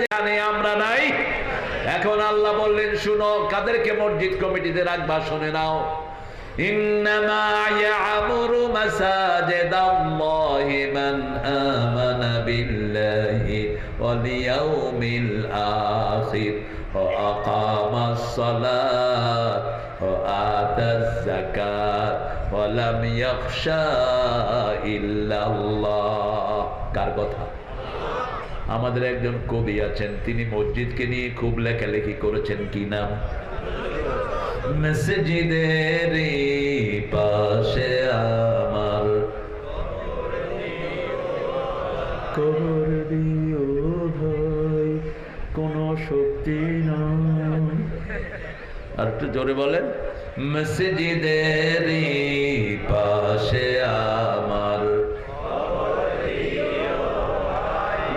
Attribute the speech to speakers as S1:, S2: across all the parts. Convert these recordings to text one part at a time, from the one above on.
S1: জানে আমরা নাই। এখন আল্লাহ বললেন শুনো, কাদেরকে মসজিদ কমিটিতে রাখবা শুনে নাও। ইন্নামা ইয়া'মুরু মাসাজিদাল্লাহি মান আমানা বিল্লাহি ওয়াল ইয়াউমিল আখির ওয়া আকামাস সালাত ওয়া আতাজ যাকাত ওয়া লাম ইয়াখশা ইল্লাল্লাহ। কার কথা? আমাদের একজন কবি আছেন, তিনি মসজিদকে নিয়ে খুব লেখালেখি করেছেন। কি নাম? মসজিদের পাশে আমার কবর দিও ভাই, কোন শক্তি নাই। আর একটু জোরে বলেন, মসজিদের পাশে আমার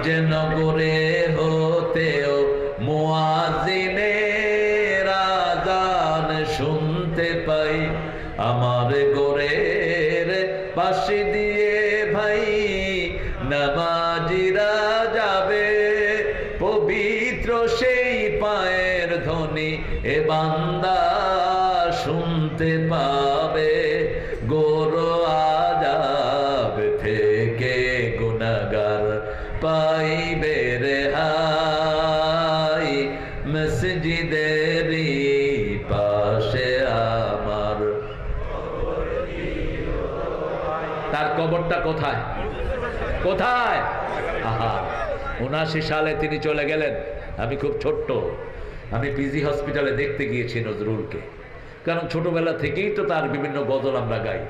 S1: যে নগরে হতেও মুয়াজ্জিনের আযান শুনতে পাই, আমার গোরের পাশে দিয়ে ভাই নামাজিরা যাবে, পবিত্র সেই পায়ের ধ্বনি এ বান্দা শুনতে পাবে। গোর আযাব থেকে গুনাহগার পাইবে রেহাই, মসজিদের পাশে আমার। তার কবরটা কোথায়? কোথায়? আহা, ৭৯ সালে তিনি চলে গেলেন। আমি খুব ছোট্ট, আমি পিজি হসপিটালে দেখতে গিয়েছি নজরুলকে, কারণ ছোটবেলা থেকেই তো তার বিভিন্ন গজল আমরা গাই।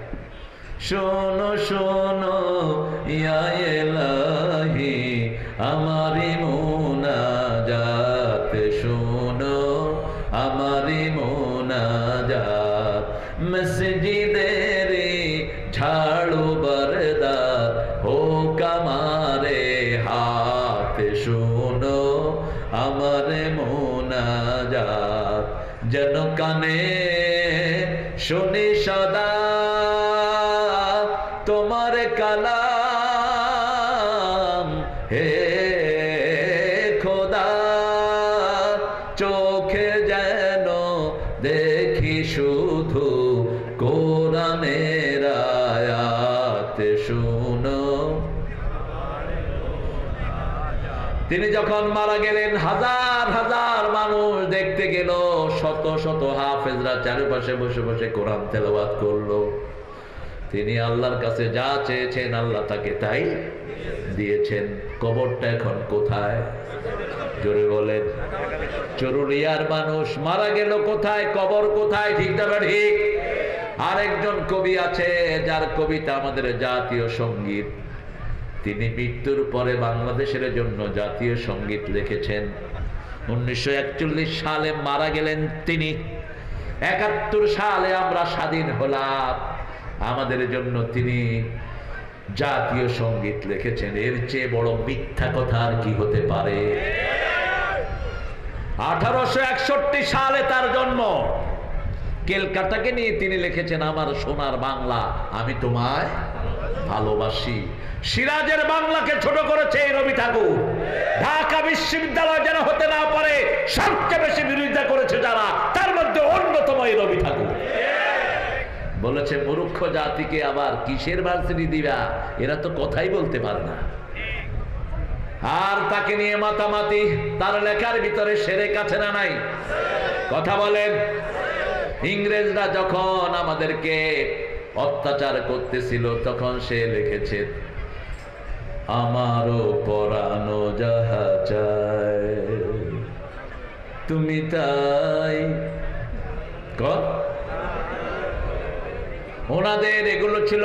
S1: শোনো শোনো ইয়া ইলাহি আমারি মুনাজাত, শোনো আমারি মুনাজাত, মসজিদের ঝাড়ু বরদার হোক আমারে হাত, শোনো আমার মুনাজাত, যেন কানে শুনি সদা তোমার কালাম হে খোদা, চোখে যেন দেখি শুধু কোরআনের আয়াত, শুনো। তিনি যখন মারা গেলেন, হাজার হাজার মানুষ দেখতে গেল, শত শত হাফেজরা চারপাশে বসে বসে কোরআন তেলাওয়াত করলো। তিনি আল্লাহর কাছে যা চেয়েছেন আল্লাহ তাকে তাই দিয়েছেন। কবরটা এখন কোথায়? জোরে বলেন। চরুলিয়ার মানুষ মারা গেল কোথায়? কবর কোথায়? ঠিক না ঠিক? আরেকজন কবি আছে যার কবিতা আমাদের জাতীয় সঙ্গীত। তিনি মৃত্যুর পরে বাংলাদেশের জন্য জাতীয় সঙ্গীত লিখেছেন। 1941 সালে মারা গেলেন তিনি। 71 সালে আমরা স্বাধীন হলাম, আমাদের জন্য তিনি জাতীয় সঙ্গীত লিখেছেন। এর চেয়ে বড় মিথ্যা কথা আর কি হতে পারে? 1861 সালে তার জন্ম। কেলকাতাকে নিয়ে তিনি লিখেছেন আমার সোনার বাংলা, আমি তোমায় ভালোবাসি। সিরাজের বাংলাকে ছোট করেছে এই রবি ঠাকুর। ঢাকা বিশ্ববিদ্যালয় যেন হতে না পারে সবচেয়ে বেশি বিরোধিতা করেছে যারা, তার মধ্যে অন্যতম এই রবি ঠাকুর। বলেছে মূর্খ জাতিকে আবার কিসের ভার্সিটি দিবা, এরা তো কথাই বলতে পারে না। আর তাকে নিয়ে মাতামাতি। তার লেখার ভিতরে সেরেক আছে না নাই? কথা বলেন। ইংরেজরা যখন আমাদেরকে অত্যাচার করতেছিল তখন সে লিখেছে আমারও পরানো যাহা চায় তুমি তাই কর। ওনাদের এগুলো ছিল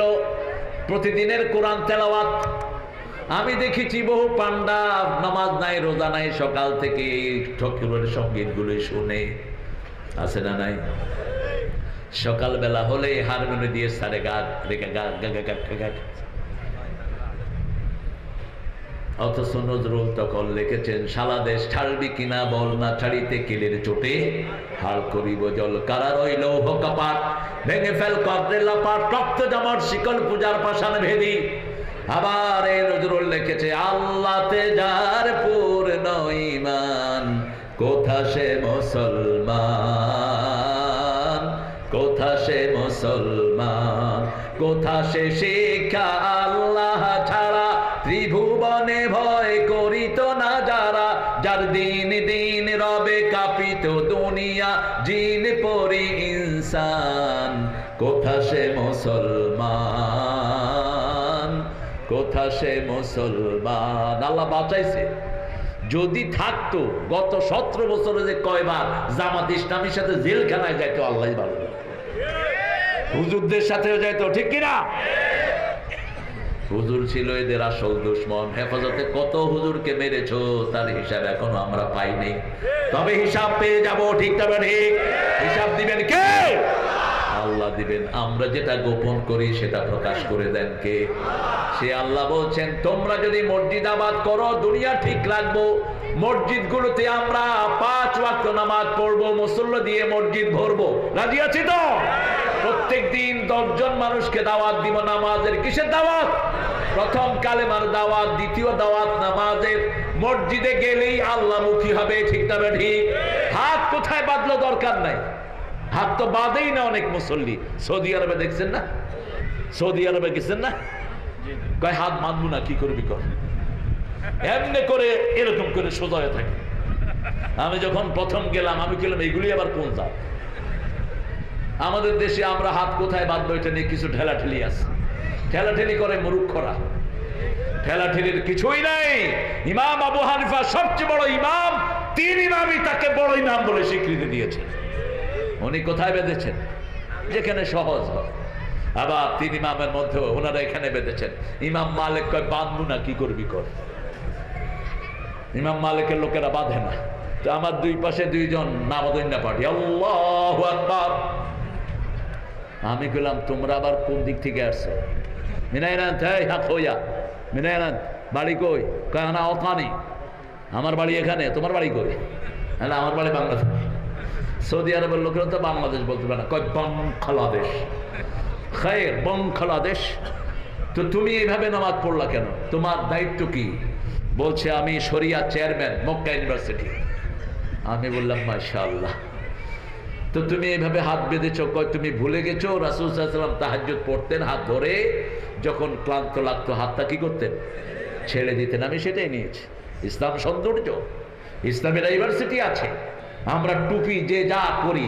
S1: প্রতিদিনের কোরআন তেলাওয়াত। আমি দেখেছি বহু পান্ডা নামাজ নাই রোজা নাই, সকাল থেকে ঠাকুরের সঙ্গীত গুলো শুনে। আছে না নাই? সকালবেলা হলে হারমোনি দিয়ে সারে গা রেখে গা গা গা গা। অথচ নজরুল তখন লিখেছেন সালা দেশ ছাড়বি কিনা বল না, ছাড়িতে কিলের চোটে হাল করিব জল, কারা রইল কপাট ভেঙে ফেল কদ্রে লাপাট, রক্ত জমাট শিকল পূজার পাশান ভেদি। আবার এই নজরুল লিখেছে আল্লাহতে যার পূর্ণ কোথা সে মুসলমান, কোথা সে মুসলমান, কোথা সে শিক্ষা আল্লাহ ছাড়া ত্রিভুবনে ভয় করিত না যারা, যার দিন দিন রবে কাঁপিত দুনিয়া জিন পরি ইনসান। কোথা সে মুসলমান, কোথা সে মুসলমান। আল্লাহ বাঁচাইছে। যদি থাকতো গত 17 বছরে যে কয়বার জামাত ইসলামীর সাথে জেলখানায় যাইতো আল্লাহ ভালো, হুজুরদের সাথেও যাইতো, ঠিক কিনা? হুজুর ছিল এদের আসল দুশ্মন। হেফাজতে কত হুজুরকে মেরেছো তার হিসাব এখনো আমরা পাইনি, তবে হিসাব পেয়ে যাব, ঠিক তবে ঠিক। হিসাব দিবেন কে? আল্লাহ দিবেন। আমরা যেটা গোপন করি সেটা প্রকাশ করে দেন কে? সে আল্লাহ বলছেন, তোমরা যদি মসজিদ আবাদ করো দুনিয়া ঠিক রাখবো। মসজিদগুলোতে আমরা 5 ওয়াক্ত নামাজ পড়বো, মুসল্লি দিয়ে মসজিদ ভরবো। রাজি আছি তো? প্রত্যেক দিন 10 জন মানুষকে দাওয়াত দিব নামাজের। কিসের দাওয়াত? প্রথম কালেমার দাওয়াত, দ্বিতীয় দাওয়াত নামাজের। মসজিদে গেলেই আল্লাহমুখী হবে, ঠিক তবে ঠিক। হাত কোথায় বাঁধলো দরকার নাই, হাত তো বাঁধেই না অনেক মুসল্লি। সৌদি আরবে দেখছেন না? সৌদি আরবে গেছেন না? কয় হাত বাঁধবো না, কি করবি কর। এমনি করে এরকম করে সোজা হয়ে থাকে। আমি যখন প্রথম গেলাম আমি বললাম এগুলি আবার কোন জাত? আমাদের দেশে আমরা হাত কোথায় বাঁধবো এটা নিয়ে কিছু ঠেলাঠেলি আছে। ঠেলাঠেলি করে মূর্খরা। ঠেলাঠেলির কিছুই নাই। ইমাম আবু হানিফা সবচেয়ে বড় ইমাম, 3 ইমামই তাকে বড় ইমাম বলে স্বীকৃতি দিয়েছেন। উনি কোথায় বেঁধেছেন? যেখানে সহজ হয়। আবার 3 ইমামের মধ্যে ওনারা এখানে বেঁধেছেন। ইমাম মালিক কয় বাঁধবো না, কি করবি কর। ইমাম মালিকের লোকেরা বাঁধে না। তো আমার 2 পাশে 2 জন নামাদন্যা পার্টি, আল্লাহু আকবার। আমি বললাম তোমরা আবার কোন দিক থেকে আসছো? মিনাইনান হইয়া মিনাইনান বাড়ি কই? কয় না ওখানে। আমার বাড়ি এখানে, তোমার বাড়ি কই? হ্যাঁ আমার বাড়ি বাংলাদেশ। সৌদি আরবের লোকেরা তো বাংলাদেশ বলতে পারে না, কয় বাংলাদেশ। খায়ের বাংলাদেশ। তো তুমি এইভাবে নামাজ পড়লা কেন? তোমার দায়িত্ব কি? বলছে আমি শরিয়া চেয়ারম্যান মক্কা ইউনিভার্সিটি। আমি বললাম মাশাআল্লাহ। তো তুমি এইভাবে হাত বেঁধেছো, কয় তুমি ভুলে গেছো রাসূল সাল্লাল্লাহু আলাইহি ওয়াসাল্লাম তাহাজ্জুদ পড়তেন হাত ধরে, যখন ক্লান্ত লাগতো হাতটা কি করতেন? ছেড়ে দিতেন। আমি সেটাই নিয়েছি। ইসলাম সৌন্দর্য, ইসলামের ইউনিভার্সিটি আছে। আমরা টুপি যে যা করি,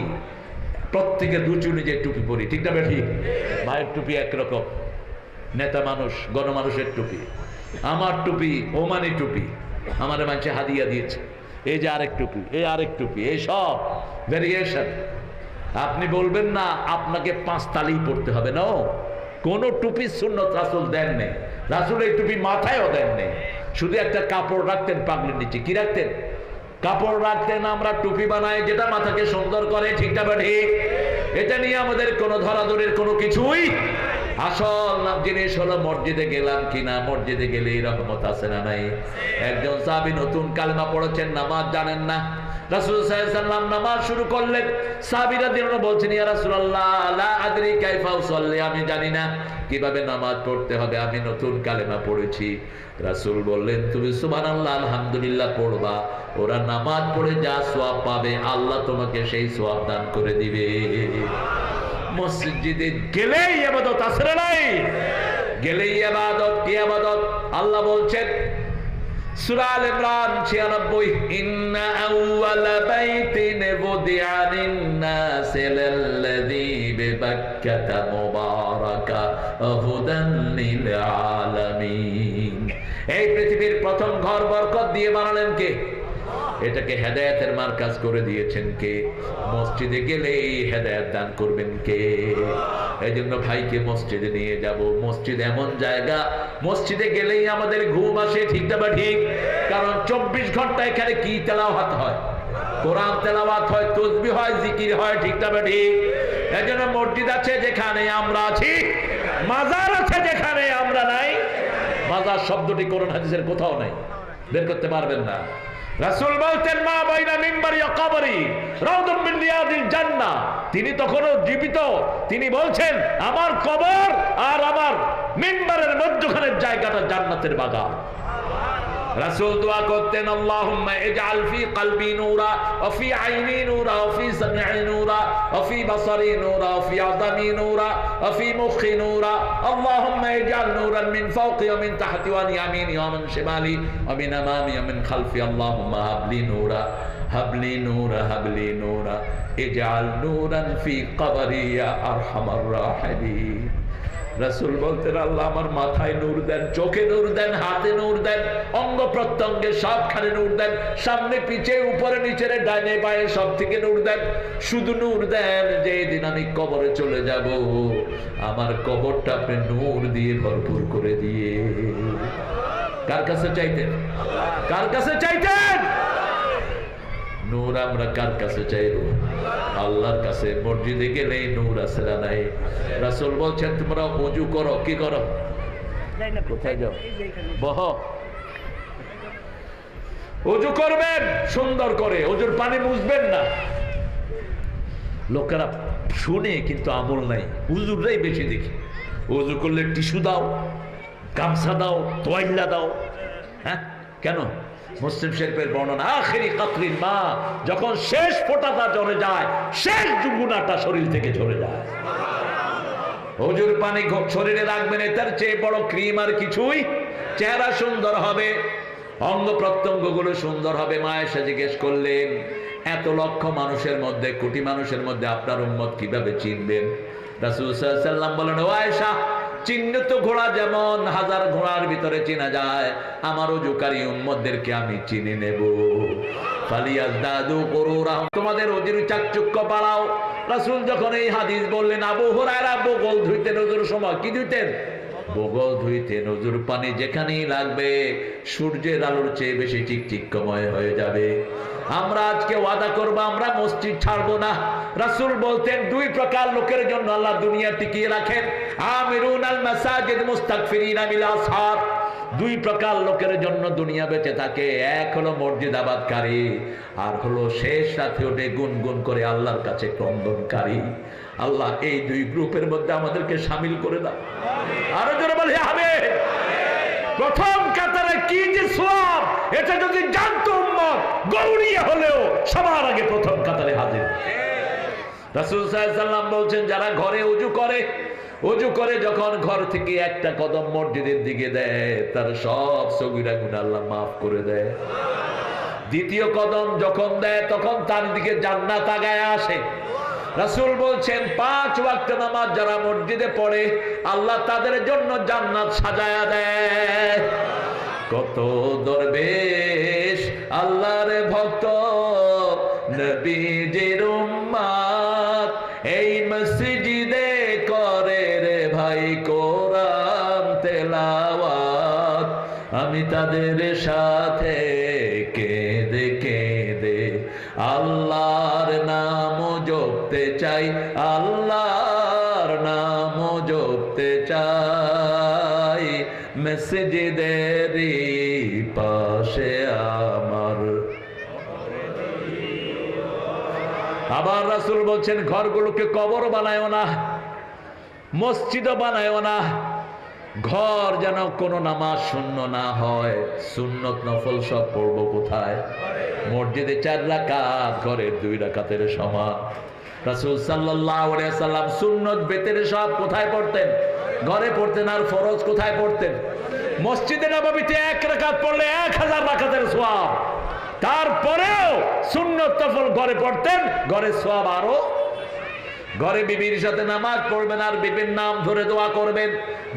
S1: প্রত্যেকে 2 চুনি যে টুপি পরি, ঠিক না ঠিক? ভাইয়ের টুপি একরকম, নেতা মানুষ গণমানুষের টুপি। আমার টুপি ওমানি টুপি, আমার মানুষে হাদিয়া দিয়েছে। এই যে আরেক টুপি, এই আরেক টুপি, এই সব ভেরিয়েশন। আপনি বলবেন না আপনাকে 5 তালি পড়তে হবে না। কোন টুপি সুন্নত রাসূল দেন নেই। রাসূল এই টুপি মাথায়ও দেন নেই, শুধু একটা কাপড় রাখতেন পাগলের নিচে। কি রাখতেন? কাপড় রাখতেন। আমরা টুপি বানাই যেটা মাথাকে সুন্দর করে, ঠিক না ঠিক? এটা নিয়ে আমাদের কোনো ধরাধরের কোনো কিছুই। আসল জিনিস হলো মসজিদে গেলাম কিনা, মসজিদে গেলে রহমত আছে না নাই। একজন সাহাবী নতুন কালেমা পড়েছেন, নামাজ জানেন না। রাসূল সাল্লাল্লাহু আলাইহি ওয়াসাল্লাম নামাজ শুরু করলেন। সাহাবীরা দিন বলছেন ইয়া রাসূলুল্লাহ লা আদরি কাইফা উসাল্লি, আমি জানি না কিভাবে নামাজ পড়তে হবে, আমি নতুন কালেমা পড়েছি। রাসূল বললেন তুমি সুবহানাল্লাহ আলহামদুলিল্লাহ পড়বা। ওরা নামাজ পড়ে যা সওয়াব পাবে আল্লাহ তোমাকে সেই সওয়াব দান করে দিবে। মসজিদে গেলেই ইবাদত আছে না নাই? গেলেই ইবাদত। কি ইবাদত? আল্লাহ বলছেন সূরা আল ইমরান 96, ইন্না আউওয়ালা বাইতিন বুদিআ লিন-নাসি লাল্লাযী বিবাক্কাতা মুবারাকা হুদান লিল আলামিন। এই পৃথিবীর প্রথম ঘর বরকত দিয়ে বানালেন কে? এটাকে হেদায়েতের মার্কাজ করে দিয়েছেন কে? মসজিদে গেলেই হেদায়েত দান করবেন কে? এই জন্য ভাইকে মসজিদে নিয়ে যাব। মসজিদ এমন জায়গা, মসজিদে গেলেই আমাদের ঘুম আসে, ঠিক না বা ঠিক? কারণ 24 ঘন্টা এখানে কি তেলাওয়াত হয়? কোরআন তেলাওয়াত হয়, তাসবিহ হয়, জিকির হয়, ঠিক না বা ঠিক? এই জন্য মসজিদ আছে যেখানে আমরা আছি, মাজার আছে যেখানে আমরা নাই। মাজার শব্দটি কোরআন হাদিসের কোথাও নাই, বের করতে পারবেন না। রাসূল বলতেন মা বাইনা মিম্বারি ওয়া কবরি রাউদুম মিন রিয়াদিল জান্নাহ। তিনি তখনও জীবিত। তিনি বলছেন আমার কবর আর আমার মিম্বারের মধ্যখানের জায়গাটা জান্নাতের বাগান। রাসূল দোয়া করতেন, আল্লাহুম্মা ইজআল ফি কলবি নূরা ওয়া ফি আইনি নূরা ওয়া ফি সামঈ নূরা ওয়া ফি বাসারি নূরা ওয়া ফি আযামি নূরা ওয়া ফি মুখি নূরা, আল্লাহুম্মা ইজআল নূরান মিন ফাওকি ওয়া মিন তাহতি ওয়া ইয়ামিনি ওয়া মিন শিমালি ওয়া মিন আমামি ওয়া মিন খালফি, আল্লাহুম্মা হাবলি নূরা হাবলি নূরা হাবলি নূরা ইজআল নূরান ফি কবরি ইয়া আরহামার রাহিমিন। রাসূল বলতেন, আল্লাহ আমার মাথায় নূর দেন, চোখে নূর দেন, হাতে নূর দেন, অঙ্গ প্রত্যঙ্গে সবখানে নূর দেন, সামনে পিছে উপরে নিচে ডাইনে বাঁয়ে সব থেকে নূর দেন। শুধু নূর দেন যে দিন আমি কবরে চলে যাব, আমার কবরটা আপনি নূর দিয়ে ভরপুর করে দিয়ে। কার কাছে চাইতেন? কার কাছে চাইতেন? নূর আমরা কার কাছে চাইব? আল্লাহর কাছে। মসজিদে গেলেই নূর আছে না নাই? রাসূল বলছেন, তোমরা ওযু করো, কি করো? কোথায় যাও? বহ। ওযু করবেন সুন্দর করে, ওযুর পানি মুছবেন না। লোকেরা শুনে কিন্তু আমল নাই, হুজুররাই বেশি দেখি। ওযু করলে টিস্যু দাও, গামছা দাও, তোয়াইল্লা দাও। হ্যাঁ, কেন? মুসলিম শরীফের বর্ণনা, আখিরি কাতরিন মা, যখন শেষ ফোঁটাটা ঝরে যায়, শেষ গুনাহটা শরীর থেকে ঝরে যায়। ওযুর পানি শরীরে রাখবেন, এটার চেয়ে বড় ক্রিম আর কিছুই। চেহারা সুন্দর হবে, অঙ্গ প্রত্যঙ্গ গুলো সুন্দর হবে। মা এসে জিজ্ঞেস করলেন, এত লক্ষ মানুষের মধ্যে, কোটি মানুষের মধ্যে আপনার উম্মত কিভাবে চিনবেন? রাসূল সাল্লাল্লাহু আলাইহি ওয়াসাল্লাম বলেন, ও আয়েশা, চিহ্নিত ঘোড়া যেমন হাজার ঘোড়ার ভিতরে চেনা যায়, আমার ওযুকারী উম্মতদেরকে আমি চিনে নেব। ফালিয়াজদাদু কুরুরা, তোমাদের ওযুর চাকচক্য বাড়াও। রাসূল যখন এই হাদিস বললেন, আবু হুরায়রা বগল ধুইতেন ওযুর সময়। কি ধুইতেন? বগল ধুইতেন। ওযুর পানি যেখানেই লাগবে সূর্যের আলোর চেয়ে বেশি চিকচিকময় হয়ে যাবে। আমরা আজকে ওয়াদা করবো, আমরা মসজিদ ছাড়বো না। রাসূল বলতেন, দুই প্রকার লোকের জন্য আল্লাহ দুনিয়া টিকিয়ে রাখেন, আমিরুন আল মাসাজিদ মুস্তাগফিরিনা বিল আসহার। দুই প্রকার লোকের জন্য দুনিয়া বেঁচে থাকে, এক হলো মসজিদ আবাদকারী, আর হলো শেষ রাতে উঠে গুনগুন করে আল্লাহর কাছে ক্রন্দনকারী। আল্লাহ এই দুই গ্রুপের মধ্যে আমাদেরকে শামিল করে দাও। আরো জোরে বলি আমিন। প্রথম কাতারে কি যে সওয়াব, এটা যদি জানতো উম্মত, গৌরিয়া হলেও সবার আগে প্রথম কাতারে হাজির। রাসূল সাল্লাল্লাহু আলাইহি ওয়াসাল্লাম বলছেন, যারা ঘরে ওযু করে যখন ঘর থেকে একটা কদম মসজিদের দিকে দেয়, তার সব সগীরা গুনাহ আল্লাহ মাফ করে দেয়। দ্বিতীয় কদম যখন দেয়, তখন তার দিকে জান্নাত আগায় আসে। রাসূল বলছেন, 5 ওয়াক্ত নামাজ যারা মসজিদে পড়ে, আল্লাহ তাদের জন্য জান্নাত সাজায়া দেয়। কত দরবেশ আল্লাহর ভক্ত, নবীজির উম্মত, এই মসজিদে করে রে ভাই কোরআন তেলাওয়াত। আমি তাদের সাথে কেঁদে কেঁদে আল্লাহর নাম জপতে চাই, আল্লাহর নাম জপতে চাই। মসজিদেরই পাশে আমার। আবার রাসূল বলছেন, ঘরগুলোকে কবর বানায়ও না, মসজিদও বানায়ও না। ঘর যেন কোনো নামাজ শূন্য না হয়। সুন্নত নফল সব পড়বো কোথায়? মসজিদে 4 রাকাত, ঘরের 2 রাকাতের সমান। রাসূল সাল্লাল্লাহু আলাইহি ওয়াসাল্লাম সুন্নত বেতের সব কোথায় পড়তেন? ঘরে পড়তেন। আর ফরজ কোথায় পড়তেন? মসজিদে নববীতে 1 রাকাত পড়লে 1000 রাকাতের সওয়াব। তারপরেও সুন্নত নফল ঘরে পড়তেন, ঘরে সওয়াব আরো। ঘরে বিবির সাথে নামাজ পড়বেন আর বিবির নাম ধরে দোয়া করবেন,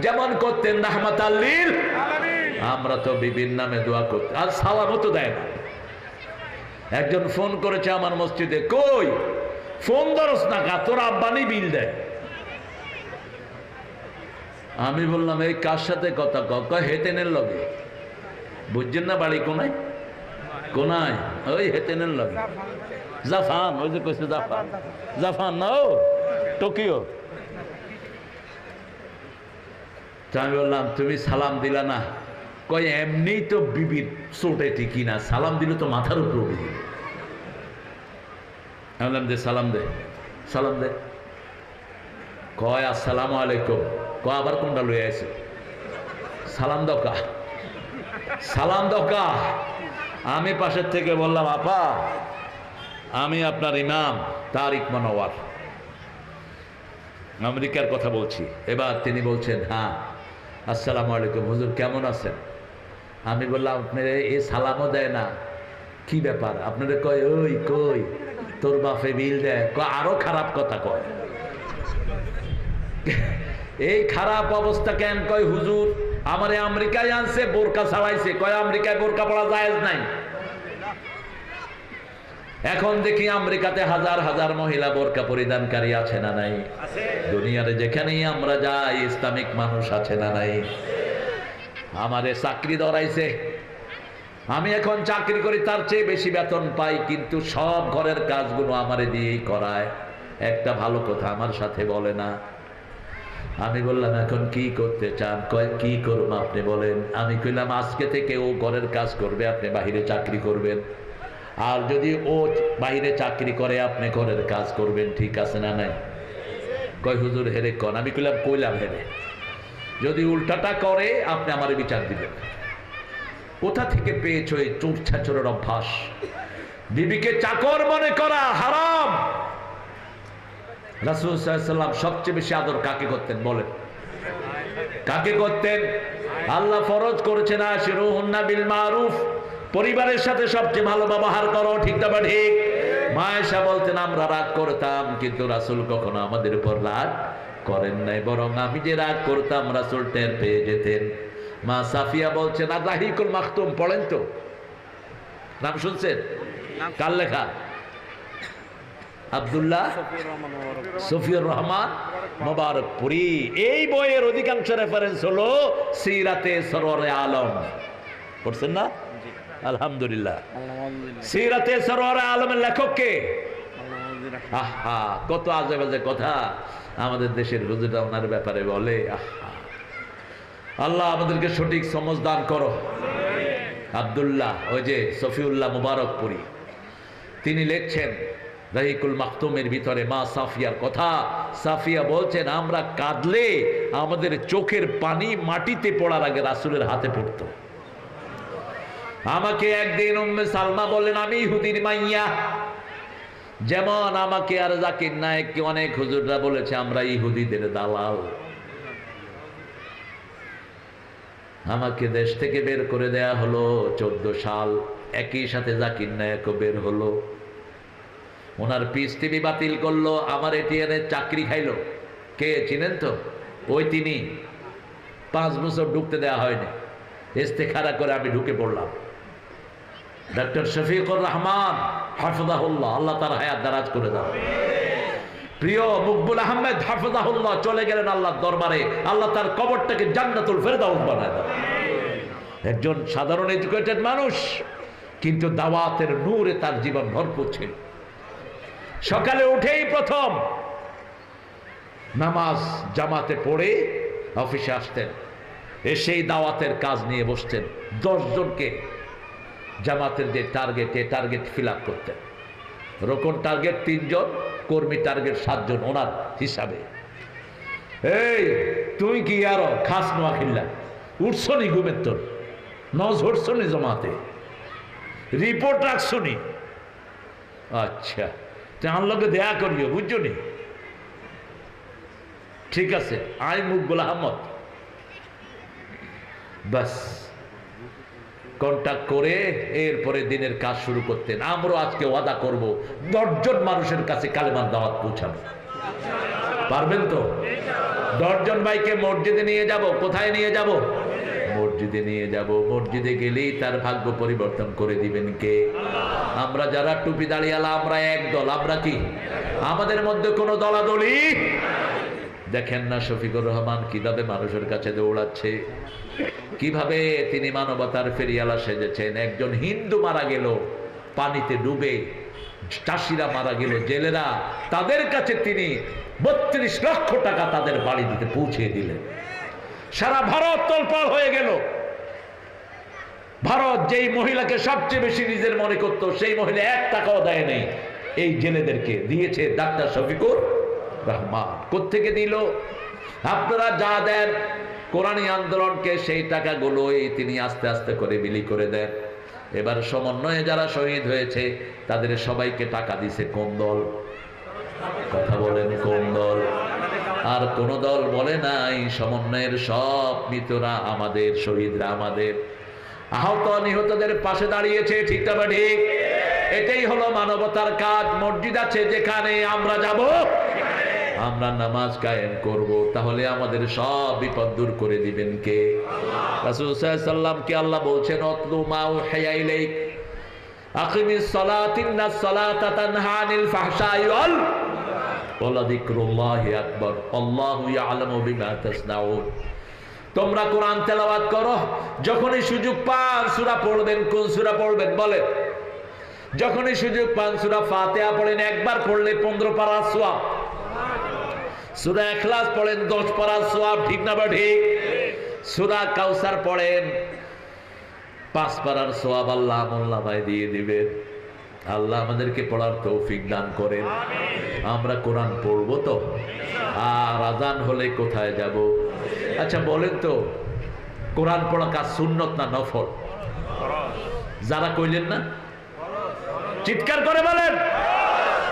S1: যেমন করতেন রাহমাতাল লিল আলামিন। আমরা তো বিবির নামে দোয়া করতে, আর সালামও তো দেয় না। একজন ফোন করেছে আমার মসজিদে, কই ফোন ধরস না কা, তোর আব্বানি বিল দেয়। আমি বললাম, এই কার সাথে কথা কয়? হেতেনের লগে। বুঝছেন না বাড়ি কোনায়? কোনায় ওই হেতেনের লগে। জাফান, ওই যে কইছে জাফান, জাফান না, ও টোকিও। আমি বললাম, তুমি সালাম দিলা না? কয় এমনি তো বিবির চোটে ঠিকই না, সালাম দিলে তো মাথার উপর উঠে দিল। আমি বললাম, দে সালাম দে, সালাম দে। কয় আসসালামু আলাইকুম। কয় আবার কোনটা লইয়া আছে? সালাম দাও কা? সালাম দকা। আমি পাশের থেকে বললাম, আপা আমি আপনার ইমাম তারিক মনোয়ার, আমেরিকার কথা বলছি। এবার তিনি বলছেন, হ্যাঁ আসসালামু আলাইকুম হুজুর, কেমন আছেন? আমি বললাম, আপনারা এ সালামও দেয় না, কি ব্যাপার? আপনারা কয় ওই কই তোর বাপে বিল দেয়, আরো খারাপ কথা কয়। এই খারাপ অবস্থা কেন? কয় হুজুর আমারে আমেরিকায় আনছে, বোরকা ছাড়াইছে, কয় আমেরিকায় বোরকা পড়া জায়েজ নাই। এখন দেখি আমেরিকাতে হাজার হাজার মহিলা বোরকা পরিধানকারী আছে না নাই? দুনিয়ারে যেখানেই আমরা যাই ইসলামিক মানুষ আছে না নাই? আমারে চাকরি ধরাইছে, আমি এখন চাকরি করি, তার চেয়ে বেশি বেতন পাই, কিন্তু সব ঘরের কাজগুলো আমারে দিয়েই করায়, একটা ভালো কথা আমার সাথে বলে না। আমি বললাম, এখন কি করতে চান? কয় কি করবো আপনি বলেন? আমি কইলাম, আজকে থেকে ও ঘরের কাজ করবে, আপনি বাহিরে চাকরি করবেন, আর যদি ও বাহিরে চাকরি করে আপনি ঘরের কাজ করবেন, ঠিক আছে না নাই? কয় হুজুর হেরে কন। আমি কইলাম হেরে, যদি উল্টাটা করে আপনি আমার বিচার দিবেন। কোথা থেকে পেয়েছো এই চোর ছাচরের অভ্যাস? বিবিকে চাকর মনে করা হারাম। রাসূল সাল্লাল্লাহু আলাইহি ওয়াসাল্লাম সবচেয়ে বেশি আদর কাকে করতেন বলেন? কাকে করতেন? আল্লাহ ফরজ করেছেন আশিরুহুন্না বিল মারুফ, পরিবারের সাথে সবচেয়ে ভালো ব্যবহার করো, ঠিক না ঠিক? মা আয়েশা বলতেন আমরা রাগ করতাম, কিন্তু রাসূল কখনো আমাদের উপর রাগ করেন নাই, বরং আমি যে রাগ করতাম রাসূল টের পেয়ে যেতেন। মা সাফিয়া বলছেন, আদাহিকুল মাখতুম পড়েন তো, নাম শুনছেন? কার লেখা? আব্দুল্লাহ সফিউর রহমান মোবারকপুরী। এই বইয়ের অধিকাংশ রেফারেন্স হলো সিরাতে সরওয়ারে আলম। পড়ছেন না? আলহামদুলিল্লাহ। সিরাতে সরওয়ারে আলমের লেখক কে? আহা, কত আজে বাজে কথা আমাদের দেশের হুজুররা ওনার ব্যাপারে বলে। আহা, আল্লাহ আমাদেরকে সঠিক সমঝ দান করো। আব্দুল্লাহ, ওই যে সফিউল্লাহ মুবারকপুরী, তিনি লিখছেন রাহিকুল মাকতুমের ভিতরে মা সাফিয়ার কথা। সাফিয়া বলছেন, আমরা কাঁদলে আমাদের চোখের পানি মাটিতে পড়ার আগে রাসূলের হাতে পড়তো। আমাকে একদিন উম্মে সালমা বললেন, আমি ইহুদির মাইয়া। যেমন আমাকে আর জাকির নায়েককে অনেক হুজুররা বলেছে আমরা ইহুদিদের দালাল। আমাকে দেশ থেকে বের করে দেয়া হলো 14 সাল। একই সাথে জাকির নায়েকও বের হলো। ওনার পিস টিভি বাতিল করলো, আমার এটিএনে চাকরি খাইলো। কে চিনেন তো? ওই তিনি। 5 বছর ঢুকতে দেওয়া হয়নি, ইস্তেখারা করে আমি ঢুকে পড়লাম। ডক্টর শফিকুর রহমান হাফিজাহুল্লাহ, আল্লাহ তার হায়াত দারাজ করে দাও। প্রিয় মকবুল আহমেদ হাফিজাহুল্লাহ চলে গেলেন আল্লাহর দরবারে, আল্লাহ তার কবরটাকে জান্নাতুল ফেরদাউস বানায় দাও। একজন সাধারণ এডুকেটেড মানুষ, কিন্তু দাওয়াতের নূরে তার জীবন ভরপুর ছিল। সকালে উঠেই প্রথম নামাজ জামাতে পড়ে অফিসে আসতেন, এসেই দাওয়াতের কাজ নিয়ে বসতেন। 10 জনকে জামাতের যে টার্গেট ফিল আপ করতেন। রোকন টার্গেট 3 জন, কর্মী টার্গেট 7 জন ওনার হিসাবে। এই তুই কি আরো খাস নোয়াখিল্লা উঠছো নি? ঘুমের তোর নজ হটছো নি? জমাতে রিপোর্ট রাখছো নি? আচ্ছা, আমার লোকে দেয়া করিও, বুঝছো নি? ঠিক আছে, I Mukbul Ahmad. Bus contact করে এরপরে দিনের কাজ শুরু করতেন। আমরা আজকে ওয়াদা করব 10 জন মানুষের কাছে কালেমার দাওয়াত পৌঁছাবো। পারবেন তো? 10 জন ভাইকে মসজিদে নিয়ে যাব। কোথায় নিয়ে যাব? মসজিদে নিয়ে যাব। মসজিদে গেলেই তার ভাগ্য পরিবর্তন করে দিবেন কে? আমরা যারা টুপি দাঁড়িয়ালা, আমরা এক দল। আমরা কি? আমাদের মধ্যে কোনো দলাদলি দেখেন না শফিকুর রহমান কিভাবে মানুষের কাছে দৌড়াচ্ছে, কিভাবে তিনি মানবতার ফেরিয়ালা সেজেছেন। একজন হিন্দু মারা গেল পানিতে ডুবে, চাষিরা মারা গেল, জেলেরা, তাদের কাছে তিনি 32 লক্ষ টাকা তাদের বাড়ি দিতে পৌঁছে দিলেন। সারা ভারত তোলপাড় হয়ে গেল। ভারত যেই মহিলাকে সবচেয়ে বেশি নিজের মনে করত, সেই মহিলা 1 টাকাও দেয় নেই। এই জেলেদেরকে দিয়েছে ডাক্তার শফিকুর রহমান। কোত্থেকে দিল? আপনারা যা দেন কোরআনী আন্দোলনকে সেই টাকাগুলোই তিনি আস্তে আস্তে করে বিলি করে দেন। এবার সমন্বয়ে যারা শহীদ হয়েছে তাদের সবাইকে টাকা দিছে কোন দল? কথা বলেন, কোন দল? আর কোন দল বলে নাই সমন্বয়ের সব মৃতরা আমাদের, শহীদরা আমাদের। আহত নিহতদের পাশে দাঁড়িয়েছে, ঠিক না ঠিক? এটাই হলো মানবতার কাজ। মসজিদ আছে যেখানে আমরা যাব, আমরা নামাজ কায়েম করব, তাহলে আমাদের সব বিপদ দূর করে দিবেন কে? রাসূল সাল্লাল্লাহু আলাইহি ওয়াসাল্লামকে আল্লাহ বলছেন, অতলু মা উহিয়া ইলাইক আকিমিস সালাতি ইন্নাস সালাতা তানহা আনিল ফাহশাই ওয়াল ওয়ালাযিকরুল্লাহি আকবার আল্লাহু ইয়ালামু বিমা তাসনাউন। তোমরা কোরআন তেলাওয়াত করো, যখনই সুযোগ পান সূরা পড়বেন। কোন সূরা পড়বেন বলেন? যখনই সুযোগ পান সূরা ফাতিহা পড়েন, একবার পড়লে 15 পারা সওয়াব। সূরা ইখলাস পড়েন 10 পারা সওয়াব, ঠিক না ঠিক? সূরা কাউসার পড়েন 5 পারার সওয়াব আল্লাহ আমলনামায় দিয়ে দিবেন। আল্লাহ আমাদেরকে পড়ার তৌফিক দান করেন। আমরা কোরআন পড়বো তো? আর আযান হলে কোথায় যাব? আচ্ছা বলেন তো, কোরআন পড়া কাজ সুন্নত না নফল? যারা কইলেন না চিৎকার করে বলেন।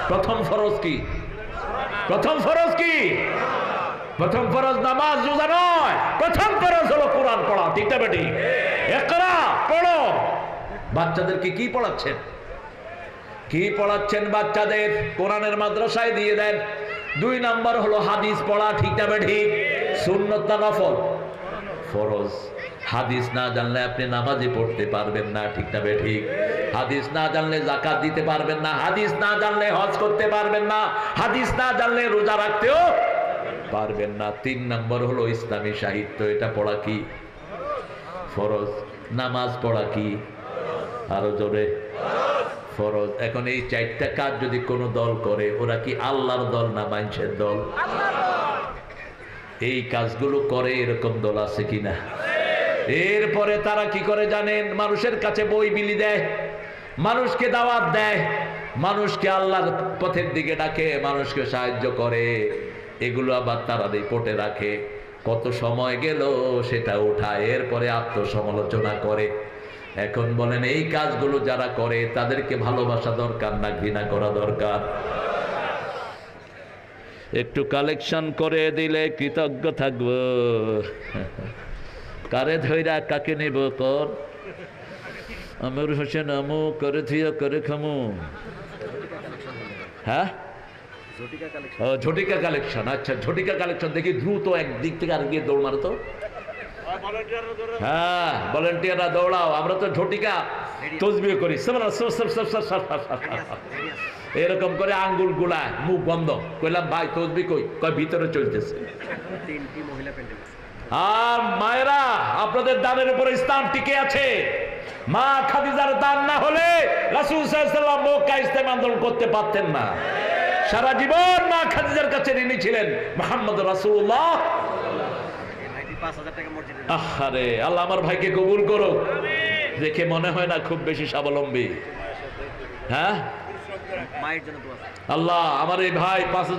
S1: প্রথম ফরজ কি? প্রথম ফরজ কি? প্রথম ফরজ নামাজ, রোজা নয়। প্রথম ফরজ হলো কোরআন পড়া, ঠিক না বেটি? ইকরা, পড়ো। বাচ্চাদেরকে কি পড়াচ্ছেন? কি পড়াচ্ছেন বাচ্চাদের? কোরআনের মাদ্রাসায় দিয়ে দেন। 2 নাম্বার হলো হাদিস পড়া, ঠিক না বেটি? সুন্নত না নফল? ফরজ। হাদিস না জানলে আপনি নামাজই পড়তে পারবেন না, ঠিক না বেটি? হাদিস না জানলে যাকাত দিতে পারবেন না, হাদিস না জানলে হজ করতে পারবেন না, হাদিস না জানলে রোজা রাখতেও পারবেন না। 3 নাম্বার হলো ইসলামী সাহিত্য, এটা পড়া কি? ফরজ। নামাজ পড়া কি? আরো জোরে। ফরজ। এখন এই 4টা কাজ যদি কোনো দল করে, ওরা কি আল্লাহর দল না মানুষের দল? এই কাজগুলো করে এরকম দল আছে কিনা? এরপরে তারা কি করে জানেন? মানুষের কাছে বই বিলি দেয়, মানুষকে দাওয়াত দেয়, মানুষকে আল্লাহর পথের দিকে ডাকে, মানুষকে সাহায্য করে। এগুলো আবার তারা রিপোর্টে রাখে। কত সময় গেল সেটা উঠায়, এরপরে আত্মসমালোচনা করে। এখন বলেন, এই কাজগুলো যারা করে তাদেরকে ভালোবাসা দরকার না ঘৃণা করা দরকার? একটু কালেকশন করে দিলে কৃতজ্ঞ থাকবো। কারে ধৈরা কাকে নেব কর? আমির হোসেন আমু করে থিয়া করে খামু। হ্যাঁ, ও ঝটিকা কালেকশন। আচ্ছা, ঝটিকা কালেকশন দেখি দ্রুত একদিক থেকে আর গিয়ে দৌড় মারো তো। হ্যাঁ, ভলান্টিয়াররা দৌড়াও। আমরা তো ঝটিকা তসবিহ করি, এরকম করে আঙ্গুল গুলা, মুখ বন্ধ। কইলাম ভাই তসবিহ কই? কয় ভিতরে চলতেছে। আর মায়েরা, আপনাদের দানের উপরে ইসলাম টিকে আছে। মা খাদিজার দান না হলে রাসূল সাল্লাল্লাহু আলাইহি ওয়াসাল্লাম মক্কা ইসলাম আন্দোলন করতে পারতেন না। সারা জীবন মা খাদিজার কাছে ঋণী ছিলেন মুহাম্মদ রাসূলুল্লাহ। আরে আল্লাহ আমার ভাইকে কবুল করুক। দেখে মনে হয় না খুব বেশি স্বাবলম্বী। হ্যাঁ, আল্লাহ আমার এই ভাই 5